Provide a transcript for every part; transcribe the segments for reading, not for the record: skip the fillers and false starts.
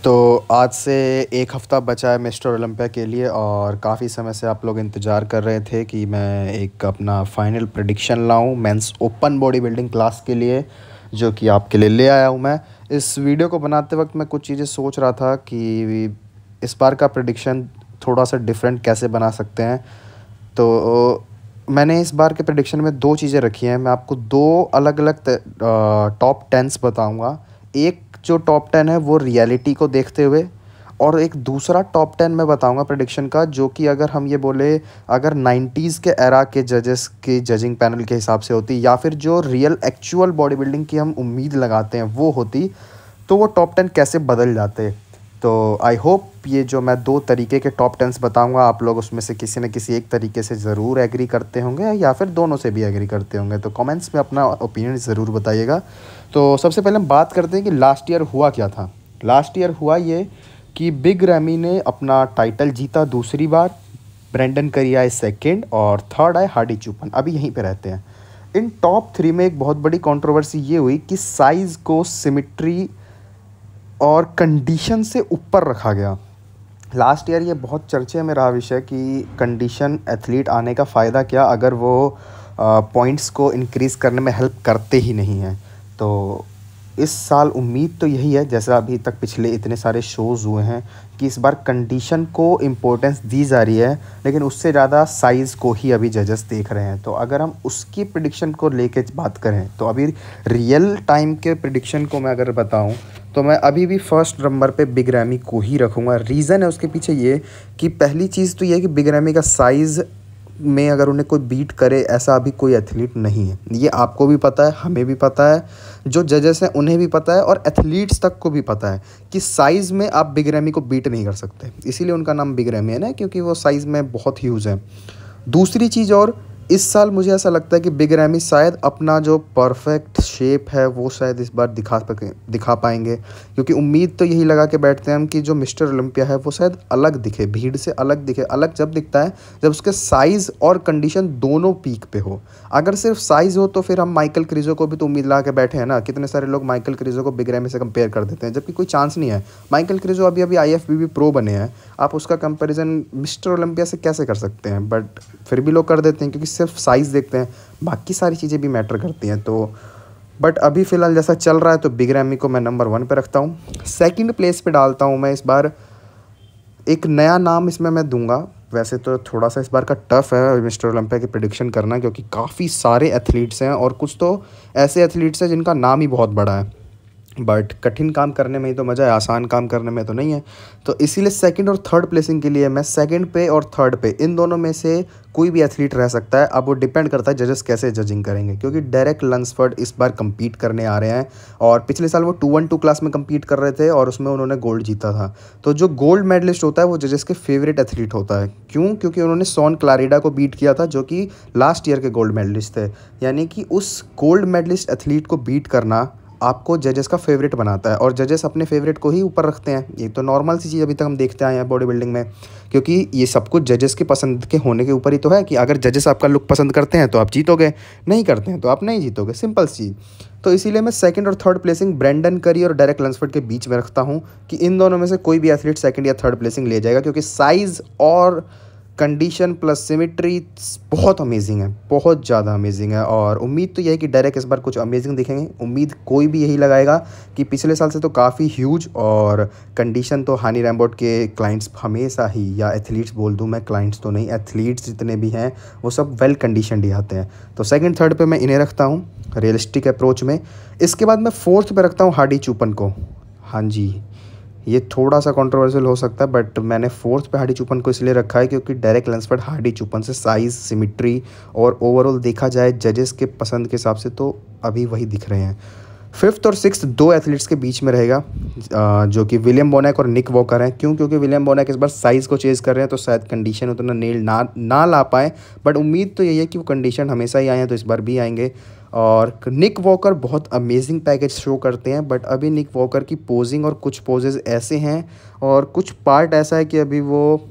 तो आज से एक हफ़्ता बचा है मिस्टर ओलंपिया के लिए और काफ़ी समय से आप लोग इंतज़ार कर रहे थे कि मैं एक अपना फाइनल प्रेडिक्शन लाऊं men's open body building class के लिए, जो कि आपके लिए ले आया हूं। मैं इस वीडियो को बनाते वक्त मैं कुछ चीज़ें सोच रहा था कि इस बार का प्रेडिक्शन थोड़ा सा डिफरेंट कैसे बना सकते हैं। तो मैंने इस बार के प्रेडिक्शन में दो चीज़ें रखी हैं। मैं आपको दो अलग अलग टॉप टेंस बताऊंगा। एक जो टॉप 10 है वो रियलिटी को देखते हुए, और एक दूसरा टॉप 10 मैं बताऊंगा प्रेडिक्शन का, जो कि अगर हम ये बोले अगर 90s के एरा के जजेस की जजिंग पैनल के हिसाब से होती, या फिर जो रियल एक्चुअल बॉडी बिल्डिंग की हम उम्मीद लगाते हैं वो होती, तो वो टॉप 10 कैसे बदल जाते। तो आई होप ये जो मैं दो तरीके के टॉप 10 बताऊंगा, आप लोग उसमें से किसी न किसी एक तरीके से ज़रूर एग्री करते होंगे या फिर दोनों से भी एग्री करते होंगे। तो कमेंट्स में अपना ओपिनियन ज़रूर बताइएगा। तो सबसे पहले हम बात करते हैं कि लास्ट ईयर हुआ क्या था। लास्ट ईयर हुआ ये कि बिग रैमी ने अपना टाइटल जीता दूसरी बार, ब्रेंडन करी आए सेकेंड और थर्ड आए हार्डी चूपन। अभी यहीं पे रहते हैं। इन टॉप 3 में एक बहुत बड़ी कंट्रोवर्सी ये हुई कि साइज़ को सिमिट्री और कंडीशन से ऊपर रखा गया। लास्ट ईयर ये बहुत चर्चे में रहा विषय कि कंडीशन एथलीट आने का फ़ायदा क्या अगर वो पॉइंट्स को इंक्रीज़ करने में हेल्प करते ही नहीं हैं। तो इस साल उम्मीद तो यही है, जैसा अभी तक पिछले इतने सारे शोज़ हुए हैं, कि इस बार कंडीशन को इम्पोर्टेंस दी जा रही है, लेकिन उससे ज़्यादा साइज़ को ही अभी जजेस देख रहे हैं। तो अगर हम उसकी प्रेडिक्शन को लेके बात करें तो अभी रियल टाइम के प्रेडिक्शन को मैं अगर बताऊं तो मैं अभी भी फर्स्ट नंबर पे बिग रैमी को ही रखूँगा। रीज़न है उसके पीछे ये कि पहली चीज़ तो ये है कि बिग रैमी का साइज़ में अगर उन्हें कोई बीट करे ऐसा अभी कोई एथलीट नहीं है। ये आपको भी पता है, हमें भी पता है, जो जजेस हैं उन्हें भी पता है, और एथलीट्स तक को भी पता है कि साइज़ में आप बिग रैमी को बीट नहीं कर सकते। इसीलिए उनका नाम बिग रैमी है ना, क्योंकि वो साइज़ में बहुत ह्यूज है। दूसरी चीज़, और इस साल मुझे ऐसा लगता है कि बिग रैमी शायद अपना जो परफेक्ट शेप है वो शायद इस बार दिखा पाएंगे, क्योंकि उम्मीद तो यही लगा के बैठते हैं हम कि जो मिस्टर ओलंपिया है वो शायद अलग दिखे, भीड़ से अलग दिखे। अलग जब दिखता है जब उसके साइज़ और कंडीशन दोनों पीक पे हो। अगर सिर्फ साइज़ हो तो फिर हम माइकल क्रिजो को भी तो उम्मीद लगा के बैठे हैं ना। कितने सारे लोग माइकल क्रिजो को बिग रैमी से कंपेयर कर देते हैं, जबकि कोई चांस नहीं है। माइकल क्रिजो अभी अभी IFBB प्रो बने हैं, आप उसका कंपेरिजन मिस्टर ओलंपिया से कैसे कर सकते हैं? बट फिर भी लोग कर देते हैं क्योंकि सिर्फ साइज़ देखते हैं, बाकी सारी चीज़ें भी मैटर करती हैं। तो बट अभी फ़िलहाल जैसा चल रहा है तो बिग रैमी को मैं नंबर 1 पे रखता हूँ। सेकंड प्लेस पे डालता हूँ मैं इस बार एक नया नाम, इसमें मैं दूंगा। वैसे तो थोड़ा सा इस बार का टफ़ है मिस्टर ओलंपिया की प्रेडिक्शन करना, क्योंकि काफ़ी सारे एथलीट्स हैं और कुछ तो ऐसे एथलीट्स हैं जिनका नाम ही बहुत बड़ा है। बट कठिन काम करने में ही तो मज़ा है, आसान काम करने में तो नहीं है। तो इसीलिए सेकंड और थर्ड प्लेसिंग के लिए मैं सेकंड पे और थर्ड पे इन दोनों में से कोई भी एथलीट रह सकता है। अब वो डिपेंड करता है जजेस कैसे जजिंग करेंगे, क्योंकि डेरेक लंसफोर्ड इस बार compete करने आ रहे हैं, और पिछले साल वो 212 क्लास में compete कर रहे थे और उसमें उन्होंने गोल्ड जीता था। तो जो गोल्ड मेडलिस्ट होता है वो जजेस के फेवरेट एथलीट होता है। क्यों? क्योंकि उन्होंने सॉन क्लारिडा को बीट किया था, जो कि लास्ट ईयर के गोल्ड मेडलिस्ट थे। यानी कि उस गोल्ड मेडलिस्ट एथलीट को बीट करना आपको जजेस का फेवरेट बनाता है, और जजेस अपने फेवरेट को ही ऊपर रखते हैं। ये तो नॉर्मल सी चीज़ अभी तक हम देखते आए हैं बॉडी बिल्डिंग में, क्योंकि ये सब कुछ जजेस के पसंद के होने के ऊपर ही तो है कि अगर जजेस आपका लुक पसंद करते हैं तो आप जीतोगे, नहीं करते हैं तो आप नहीं जीतोगे, सिंपल सी। तो इसीलिए मैं सेकंड और थर्ड प्लेसिंग ब्रेंडन करी और डेरेक लंसफोर्ड के बीच में रखता हूँ कि इन दोनों में से कोई भी एथलीट सेकंड या थर्ड प्लेसिंग ले जाएगा, क्योंकि साइज़ और कंडीशन प्लस सिमिट्री बहुत अमेजिंग है, बहुत ज़्यादा अमेजिंग है। और उम्मीद तो यह है कि डायरेक्ट इस बार कुछ अमेजिंग दिखेंगे। उम्मीद कोई भी यही लगाएगा कि पिछले साल से तो काफ़ी ह्यूज, और कंडीशन तो हानी रैम्बोट के क्लाइंट्स हमेशा ही, या एथलीट्स बोल दूं मैं, क्लाइंट्स तो नहीं, एथलीट्स जितने भी हैं वो सब वेल कंडीशनड ही आते हैं। तो सेकंड थर्ड पे मैं इन्हें रखता हूँ रियलिस्टिक अप्रोच में। इसके बाद मैं फोर्थ पे रखता हूँ हार्डी चूपन को। हाँ जी, ये थोड़ा सा कंट्रोवर्शियल हो सकता है, बट मैंने फोर्थ पे हार्डी चूपन को इसलिए रखा है क्योंकि डेरेक लंसफोर्ड हार्डी चूपन से साइज़, सिमिट्री और ओवरऑल देखा जाए जजेस के पसंद के हिसाब से तो अभी वही दिख रहे हैं। फिफ्थ और सिक्स्थ दो एथलीट्स के बीच में रहेगा, जो कि विलियम बोनैक और निक वॉकर हैं। क्यों? क्योंकि विलियम बोनैक इस बार साइज़ को चेज़ कर रहे हैं, तो शायद कंडीशन उतना नेल ना ला पाएँ, बट उम्मीद तो यही है कि वो कंडीशन हमेशा ही आए हैं तो इस बार भी आएंगे। और निक वॉकर बहुत अमेजिंग पैकेज शो करते हैं, बट अभी निक वॉकर की पोजिंग और कुछ पोजेज़ ऐसे हैं और कुछ पार्ट ऐसा है कि अभी वो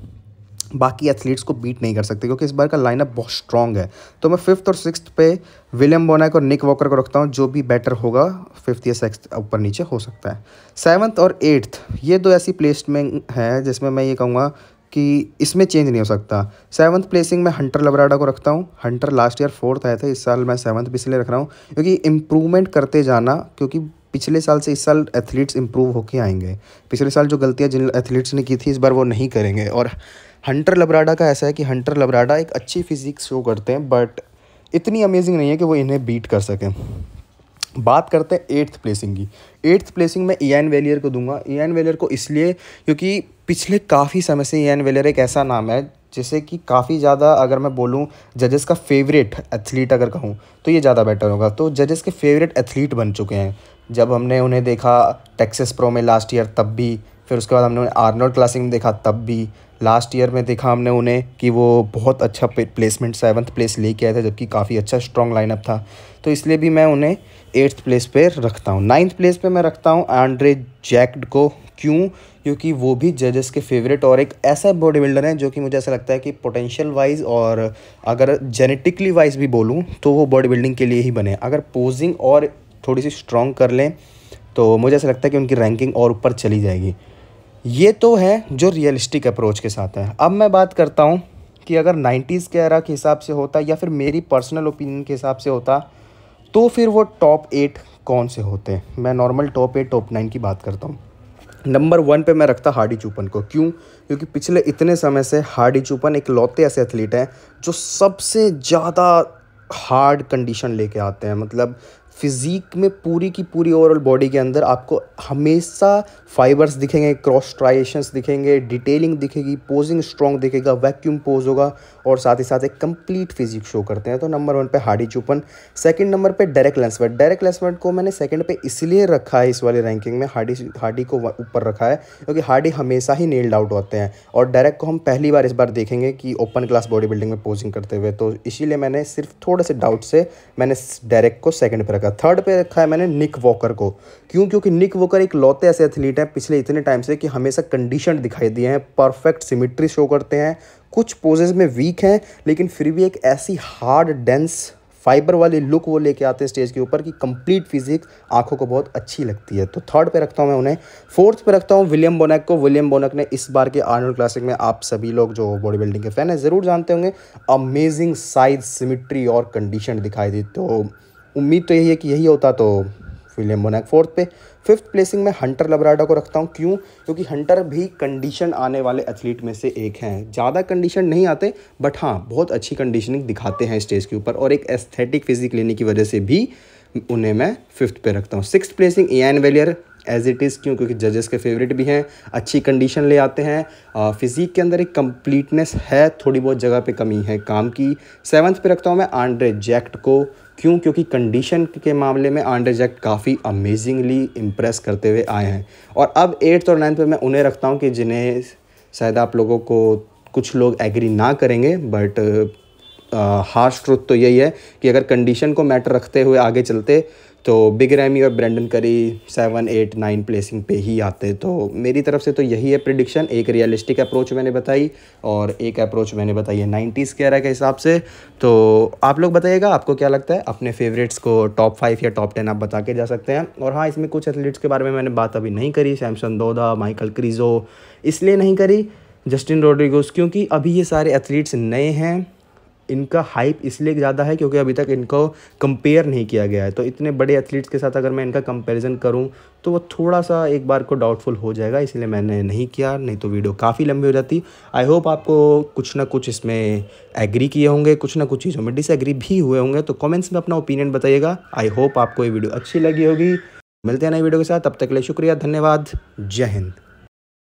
बाकी एथलीट्स को बीट नहीं कर सकते, क्योंकि इस बार का लाइनअप बहुत स्ट्रॉन्ग है। तो मैं 5th और 6th पे विलियम बोनैक और निक वॉकर को रखता हूँ। जो भी बेटर होगा 5th या 6th ऊपर नीचे हो सकता है। 7th और 8th ये दो ऐसी प्लेसमेंट है जिसमें मैं ये कहूँगा कि इसमें चेंज नहीं हो सकता। 7th प्लेसिंग में हंटर लबराडा को रखता हूँ। हंटर लास्ट ईयर 4th आए थे, इस साल मैं 7th भी इसलिए रख रहा हूँ क्योंकि इम्प्रूवमेंट करते जाना, क्योंकि पिछले साल से इस साल एथलीट्स इंप्रूव होके आएंगे। पिछले साल जो गलतियां जिन एथलीट्स ने की थी इस बार वो नहीं करेंगे। और हंटर लबराडा का ऐसा है कि हंटर लबराडा एक अच्छी फिजिक शो करते हैं, बट इतनी अमेजिंग नहीं है कि वो इन्हें बीट कर सकें। बात करते हैं 8th प्लेसिंग की। 8th प्लेसिंग में इयान वेलियर को दूंगा। इयान वेलियर को इसलिए क्योंकि पिछले काफ़ी समय से इयान वेलियर एक ऐसा नाम है जैसे कि काफ़ी ज़्यादा, अगर मैं बोलूँ जजेस का फेवरेट एथलीट अगर कहूँ तो ये ज़्यादा बेटर होगा। तो जजेस के फेवरेट एथलीट बन चुके हैं। जब हमने उन्हें देखा टेक्सास प्रो में लास्ट ईयर तब भी, फिर उसके बाद हमने उन्हें आर्नोल्ड क्लासिक में देखा तब भी, लास्ट ईयर में देखा हमने उन्हें कि वो बहुत अच्छा प्लेसमेंट 7th प्लेस लेके आए थे, जबकि काफ़ी अच्छा स्ट्रॉन्ग लाइनअप था। तो इसलिए भी मैं उन्हें 8th प्लेस पे रखता हूँ। 9th प्लेस पे मैं रखता हूँ आंड्रे जैक्ट को। क्यों? क्योंकि वो भी जजेस के फेवरेट और एक ऐसा बॉडी बिल्डर है जो कि मुझे ऐसा लगता है कि पोटेंशियल वाइज और अगर जेनेटिकली वाइज भी बोलूँ तो वो बॉडी बिल्डिंग के लिए ही बने। अगर पोजिंग और थोड़ी सी स्ट्रॉन्ग कर लें तो मुझे ऐसा लगता है कि उनकी रैंकिंग और ऊपर चली जाएगी। ये तो है जो रियलिस्टिक अप्रोच के साथ है। अब मैं बात करता हूँ कि अगर 90s के एरा के हिसाब से होता या फिर मेरी पर्सनल ओपिनियन के हिसाब से होता तो फिर वो टॉप 8 कौन से होते। मैं नॉर्मल टॉप 8 टॉप 9 की बात करता हूँ। नंबर 1 पे मैं रखता हार्डी चूपन को। क्यों? क्योंकि पिछले इतने समय से हार्डी चूपन एक लौते ऐसे एथलीट हैं जो सबसे ज़्यादा हार्ड कंडीशन लेके आते हैं। मतलब फिज़ीक में पूरी की पूरी ओवरऑल बॉडी के अंदर आपको हमेशा फाइबर्स दिखेंगे, क्रॉस स्ट्राइएशंस दिखेंगे, डिटेलिंग दिखेगी, पोजिंग स्ट्रॉन्ग दिखेगा, वैक्यूम पोज होगा और साथ ही साथ एक कंप्लीट फिजिक शो करते हैं। तो नंबर 1 पे हार्डी चूपन। सेकंड नंबर पे डेरेक लैंसवर्थ। डेरेक लैंसवर्थ को मैंने सेकंड पे इसलिए रखा है इस वाले रैंकिंग में, हार्डी को ऊपर रखा है क्योंकि हार्डी हमेशा ही नेल्ड आउट होते हैं और डेरेक को हम पहली बार इस बार देखेंगे कि ओपन क्लास बॉडी बिल्डिंग में पोजिंग करते हुए। तो इसीलिए मैंने सिर्फ थोड़े से डाउट से मैंने डेरेक को सेकंड पे रखा। थर्ड पे रखा है मैंने निक वॉकर को। क्यों? क्योंकि निक वॉकर एक लौते ऐसे एथलीट हैं पिछले इतने टाइम से कि हमेशा कंडीशन दिखाई दिए हैं, परफेक्ट सिमिट्री शो करते हैं, कुछ पोजेस में वीक हैं लेकिन फिर भी एक ऐसी हार्ड डेंस फाइबर वाली लुक वो लेके आते हैं स्टेज के ऊपर कि कंप्लीट फिजिक आंखों को बहुत अच्छी लगती है। तो थर्ड पे रखता हूँ मैं उन्हें। फोर्थ पे रखता हूँ विलियम बोनैक को। विलियम बोनैक ने इस बार के आर्नोल्ड क्लासिक में, आप सभी लोग जो बॉडी बिल्डिंग के फैन हैं ज़रूर जानते होंगे, अमेजिंग साइज, सिमिट्री और कंडीशन दिखाई दी। तो उम्मीद तो यही है कि यही होता। तो विलियम बोनैक फोर्थ पे। 5th प्लेसिंग में हंटर लबराडा को रखता हूँ। क्यों? क्योंकि हंटर भी कंडीशन आने वाले एथलीट में से एक हैं। ज़्यादा कंडीशन नहीं आते बट हाँ बहुत अच्छी कंडीशनिंग दिखाते हैं स्टेज के ऊपर और एक एस्थेटिक फिजिक लेने की वजह से भी उन्हें मैं 5th पे रखता हूँ। 6th प्लेसिंग इयान वेलियर एज इट इज़। क्यों? क्योंकि जजेस के फेवरेट भी हैं, अच्छी कंडीशन ले आते हैं, फिजिक के अंदर एक कंप्लीटनेस है, थोड़ी बहुत जगह पे कमी है काम की। 7th पे रखता हूँ मैं आंड्रे जैक्ट को। क्यों? क्योंकि कंडीशन के मामले में आंड्रे जैक्ट काफ़ी अमेजिंगली इम्प्रेस करते हुए आए हैं। और अब 8th और 9th पे मैं उन्हें रखता हूँ कि जिन्हें शायद आप लोगों को कुछ लोग एग्री ना करेंगे, बट हार्श ट्रुथ तो यही है कि अगर कंडीशन को मैटर रखते हुए आगे चलते तो बिग रैमी और ब्रेंडन करी 7, 8, 9 प्लेसिंग पे ही आते। तो मेरी तरफ से तो यही है प्रिडिक्शन। एक रियलिस्टिक अप्रोच मैंने बताई और एक अप्रोच मैंने बताई है 90s के एरा के हिसाब से। तो आप लोग बताइएगा आपको क्या लगता है। अपने फेवरेट्स को टॉप 5 या टॉप 10 आप बता के जा सकते हैं। और हाँ, इसमें कुछ एथलीट्स के बारे में मैंने बात अभी नहीं करी, सैमसन दोदा, माइकल क्रीजो, इसलिए नहीं करी, जस्टिन रोड्रिगोस, क्योंकि अभी ये सारे एथलीट्स नए हैं। इनका हाइप इसलिए ज़्यादा है क्योंकि अभी तक इनको कंपेयर नहीं किया गया है। तो इतने बड़े एथलीट्स के साथ अगर मैं इनका कंपैरिजन करूं तो वो थोड़ा सा एक बार को डाउटफुल हो जाएगा, इसलिए मैंने नहीं किया, नहीं तो वीडियो काफ़ी लंबी हो जाती। आई होप आपको कुछ ना कुछ इसमें एग्री किए होंगे, कुछ ना कुछ चीज़ों में डिसएग्री भी हुए होंगे। तो कमेंट्स में अपना ओपिनियन बताइएगा। आई होप आपको ये वीडियो अच्छी लगी होगी। मिलते हैं नई वीडियो के साथ, तब तक के लिए शुक्रिया, धन्यवाद, जय हिंद।